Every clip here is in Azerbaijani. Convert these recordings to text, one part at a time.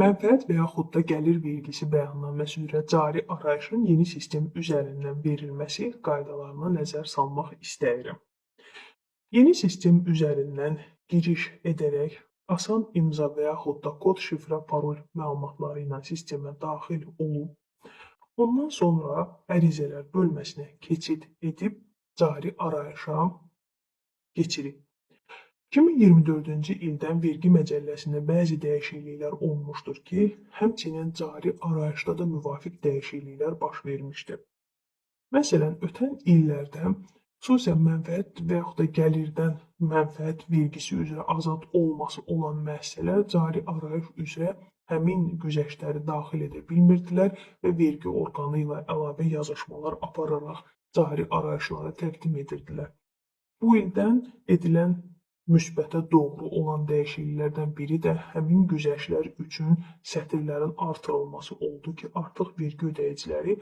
Mənfəət və yaxud da gəlir vergisi bəyannaməsi üzrə cari arayışın yeni sistem üzərindən verilməsi qaydalarına nəzər salmaq istəyirəm. Yeni sistem üzərindən giriş edərək asan imza və yaxud da kod, şifrə, parol məlumatları ilə sistemə daxil olub, ondan sonra ərizələr bölməsinə keçid edib cari arayışa keçirik. 2024-cü ildən vergi məcəlləsində bəzi dəyişikliklər olmuşdur ki, həmçinin cari arayışda da müvafiq dəyişikliklər baş vermişdir. Məsələn, ötən illərdə xüsusən mənfəət və yaxud da gəlirdən mənfəət vergisi üzrə azad olması olan müəssisələr cari arayış üzrə həmin güzəştləri daxil edə bilmirdilər və vergi orqanı ilə əlavə yazışmalar apararaq cari arayışları təqdim edirdilər. Bu ildən edilən müsbətə doğru olan dəyişikliklərdən biri də həmin güzəştlər üçün sətirlərin artırılması oldu ki, artıq vergi ödəyiciləri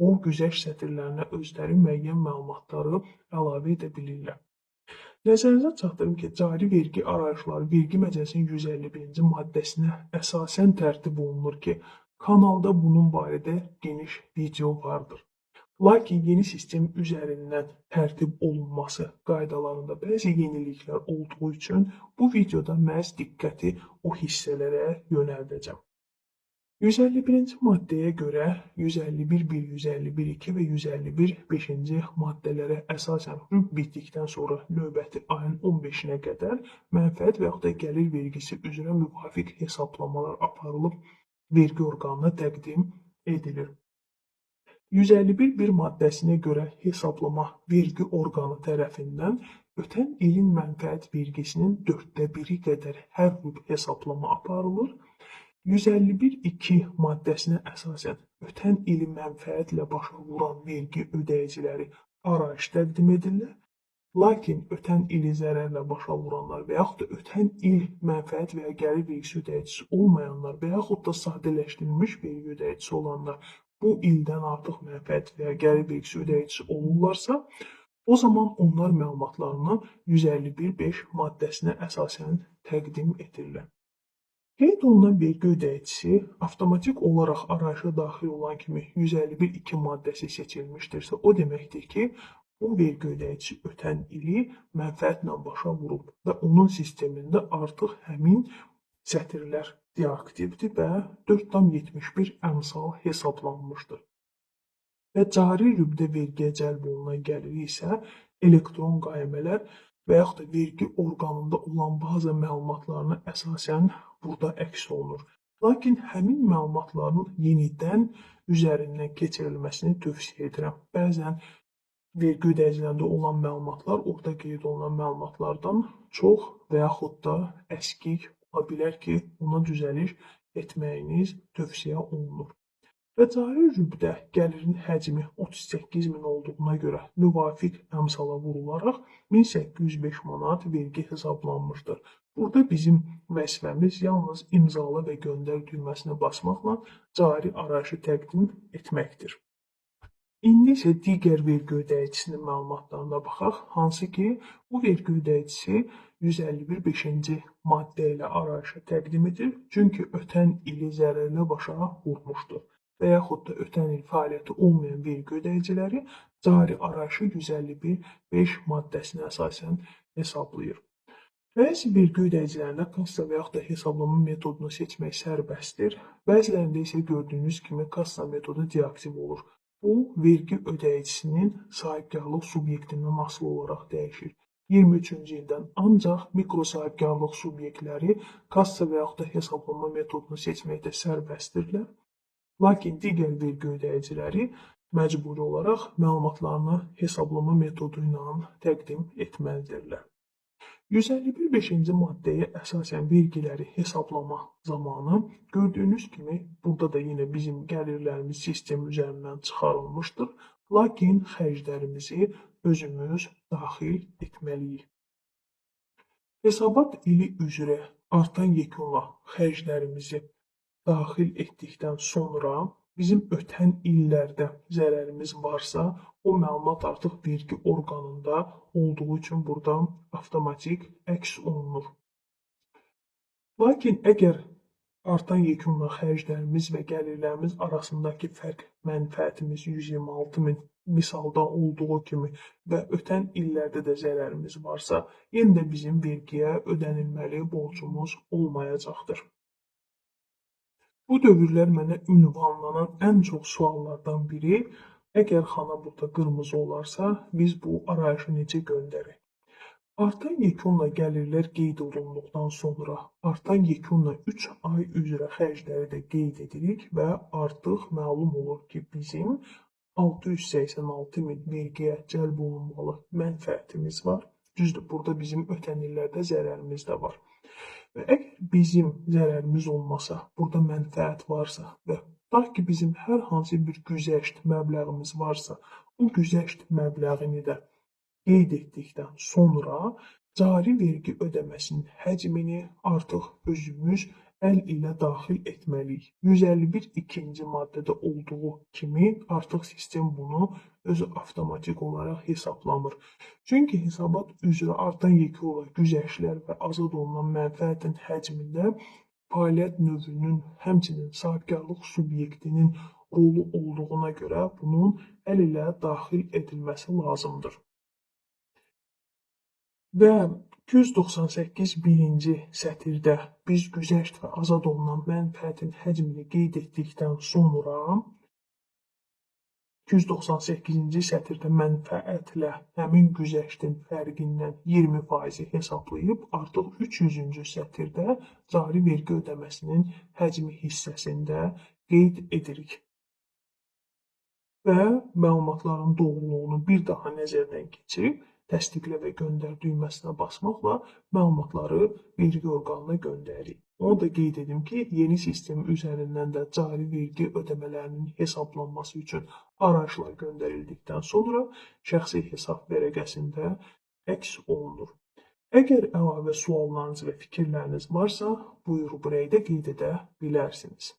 o güzəşt sətirlərinə özləri müəyyən məlumatları əlavə edə bilirlər. Nəzərinizə çatdırım ki, cari vergi arayışları vergi məcəlləsinin 151-ci maddəsinə əsasən tərtib olunur ki, kanalda bunun barədə geniş video vardır. Lakin yeni sistem üzərindən tərtib olunması qaydalarında bəzi yeniliklər olduğu üçün bu videoda məhz diqqəti o hissələrə yönəldəcəm. 151-ci maddəyə görə 151.1, 151.2 və 151.5-ci maddələrə əsasən hüquq bitdikdən sonra növbəti ayın 15-nə qədər mənfəət və yaxud da gəlir vergisi üzrə müvafiq hesablamalar aparılıb vergi orqanına təqdim edilir. 151.1 maddəsinə görə hesablama vergi orqanı tərəfindən ötən ilin mənfəət vergisinin 1/4 qədər hər il hesablama aparılır. 151.2 maddəsinə əsasən ötən ili mənfəətlə başa vuran vergi ödəyiciləri arayış təqdim edirlər. Lakin ötən ili zərərlə başa vuranlar və yaxud da ötən il mənfəət və ya gəlir vergisi ödəyicisi olmayanlar və yaxud da sadələşdirilmiş vergi ödəyicisi olanlar bu ildən artıq mənfəət və ya gəlir vergisi ödəyicisi olurlarsa, o zaman onlar məlumatlarını 151.5 maddəsinə əsasən təqdim edirlər. Qeyd olunan vergi ödəyicisi avtomatik olaraq arayışa daxil olan kimi 151.2 maddəsi seçilmişdirsə, o deməkdir ki, bu vergi ödəyicisi ötən ili mənfəətlə başa vurub və onun sistemində artıq həmin sətirlər deaktivdir və 4,71 əmsal hesablanmışdır. Və cari rübdə vergiyə cəlb olunan gəliri isə elektron qaymələr və yaxud da vergi orqanında olan baza məlumatlarına əsasən burada əks olunur. Lakin həmin məlumatların yenidən üzərindən keçirilməsini tövsiyə edirəm. Bəzən vergi ödəyicilərində olan məlumatlar orada qeyd olunan məlumatlardan çox və yaxud da əskik ola bilər ki, ona düzəliş etməyiniz tövsiyə olunur. Və cari rübdə gəlirin həcmi 38.000 olduğuna görə müvafiq əmsala vurularaq 1805 manat vergi hesablanmışdır. Burada bizim vəzifəmiz yalnız imzala və göndər düyməsinə basmaqla cari arayışı təqdim etməkdir. İndi isə digər vergi ödəyicisinin məlumatlarına baxaq, hansı ki, bu vergi ödəyicisi 151.5-ci maddə ilə arayışa təqdim edir, çünki ötən ili zərərlə başa vurmuşdur və yaxud da ötən il fəaliyyəti olmayan vergi ödəyiciləri cari arayışı 151.5 maddəsinə əsasən hesablayır. Bəzi vergi ödəyicilərində kassa və yaxud da hesablama metodunu seçmək sərbəstdir, bəzilərində isə gördüyünüz kimi kassa metodu deaktiv olur. Bu, vergi ödəyicisinin sahibkarlıq subyektindən asılı olaraq dəyişir. 23-cü ildən ancaq mikro sahibkarlıq subyektləri kassa və yaxud da hesablama metodunu seçməkdə sərbəstdirlər. Lakin digər vergi ödəyiciləri məcburi olaraq məlumatlarını hesablama metodu ilə təqdim etməlidirlər. 151.5-ci maddəyə əsasən vergiləri hesablama zamanı gördüyünüz kimi burada da yenə bizim gəlirlərimiz sistem üzərindən çıxarılmışdır, lakin xərclərimizi özümüz daxil etməliyik. Hesabat ili üzrə artan yekunla xərclərimizi daxil etdikdən sonra bizim ötən illərdə zərərimiz varsa, o məlumat artıq vergi orqanında olduğu üçün burada avtomatik əks olunur. Lakin əgər artan yekunla xərclərimiz və gəlirlərimiz arasındakı fərq mənfəətimiz 126.000 misalda olduğu kimi və ötən illərdə də zərərimiz varsa, yenə də bizim vergiyə ödənilməli borcumuz olmayacaqdır. Bu dövrlər mənə ünvanlanan ən çox suallardan biri, əgər xana burada qırmızı olarsa, biz bu arayışı necə göndərik? Artan yekunla gəlirlər qeyd olunduqdan sonra artan yekunla 3 ay üzrə xərcləri də qeyd edirik və artıq məlum olur ki, bizim 686.000 vergiyə cəlb olunmalı mənfəətimiz var. Düzdür, burada bizim ötən illərdə zərərimiz də var. Və əgər bizim zərərimiz olmasa, burada mənfəət varsa və tutaq ki, bizim hər hansı bir güzəşt məbləğimiz varsa, o güzəşt məbləğini də qeyd etdikdən sonra cari vergi ödəməsinin həcmini artıq özümüz əl ilə daxil etməliyik. 151 ikinci maddədə olduğu kimi artıq sistem bunu özü avtomatik olaraq hesablamır. Çünki hesabat üzrə artan yekun güzəştlər və azad olunan mənfəətin həcmində fəaliyyət növünün, həmçinin sahibkarlıq subyektinin rolu olduğuna görə bunun əl ilə daxil edilməsi lazımdır. Və 298 birinci sətirdə biz güzəşt və azad olunan mənfəətin həcmini qeyd etdikdən sonra 298-ci sətirdə mənfəətlə həmin güzəştin fərqindən 20% hesablayıb artıq 300-cü sətirdə cari vergi ödəməsinin həcmi hissəsində qeyd edirik. Və məlumatların doğruluğunu bir daha nəzərdən keçirib təsdiqlə və göndər düyməsinə basmaqla məlumatları vergi orqanına göndəririk. Onu da qeyd edim ki, yeni sistem üzərindən də cari vergi ödəmələrinin hesablanması üçün arayışlar göndərildikdən sonra şəxsi hesab vərəqəsində əks olunur. Əgər əlavə suallarınız və fikirləriniz varsa, buyur buraya da qeyd edə bilərsiniz.